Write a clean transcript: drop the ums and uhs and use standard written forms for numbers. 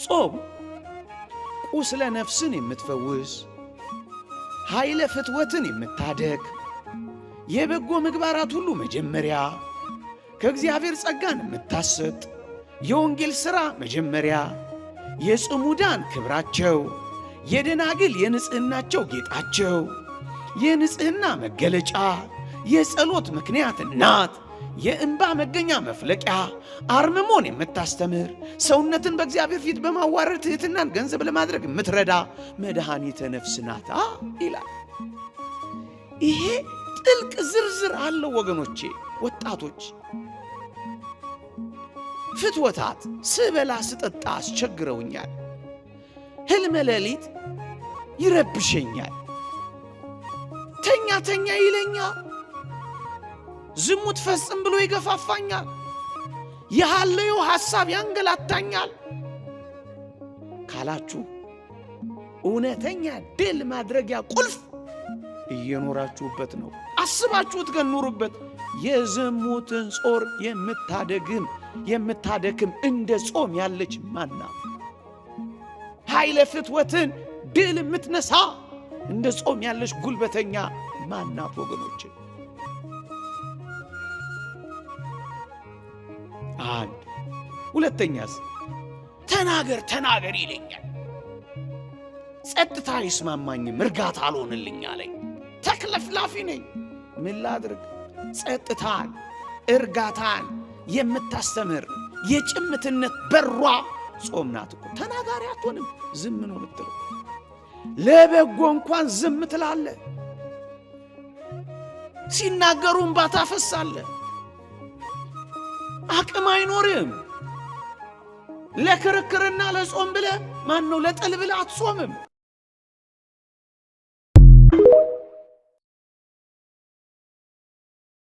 ጾም ቁስለ ነፍስን የምትፈውስ ኃይለ ፍትወትን የምታደግ የበጎ ምግባራት ሁሉ መጀመሪያ ከእግዚአብሔር ጸጋን የምታሰጥ የወንጌል ሥራ መጀመሪያ የጽሙዳን ክብራቸው የደናግል የንጽህናቸው ጌጣቸው የንጽህና መገለጫ የጸሎት ምክንያት እናት የእንባ መገኛ መፍለቂያ አርምሞን የምታስተምር ሰውነትን በእግዚአብሔር ፊት በማዋረድ ትሕትናን ገንዘብ ለማድረግ የምትረዳ መድኃኒተ ነፍስ ናት ይላል። ይሄ ጥልቅ ዝርዝር አለው ወገኖቼ፣ ወጣቶች። ፍትወታት ስበላ ስጠጣ አስቸግረውኛል። ሕልመ ሌሊት ይረብሸኛል። ተኛ ተኛ ይለኛል። ዝሙት ፈጽም ብሎ ይገፋፋኛል። የሃለዮ ሐሳብ ያንገላታኛል ካላችሁ እውነተኛ ድል ማድረጊያ ቁልፍ እየኖራችሁበት ነው። አስባችሁት ገኑሩበት። የዝሙትን ጾር የምታደክም እንደ ጾም ያለች ማና ኃይለ ፍትወትን ድል የምትነሳ እንደ ጾም ያለች ጉልበተኛ ማናት ወገኖች? አንድ ሁለተኛስ ተናገር ተናገር ይለኛል። ጸጥታ አይስማማኝም፣ እርጋታ አልሆንልኝ አለኝ። ተክለፍላፊ ነኝ። ምን ላድርግ? ጸጥታን እርጋታን የምታስተምር የጭምትነት በሯ ጾም ናት እኮ። ተናጋሪ አትሆንም፣ ዝም ነው የምትለው። ለበጎ እንኳን ዝም ትላለህ። ሲናገሩ እንባ ታፈሳለህ። አቅም አይኖርም። ለክርክርና ለጾም ብለህ ማን ነው ለጥል ብለህ አትጾምም።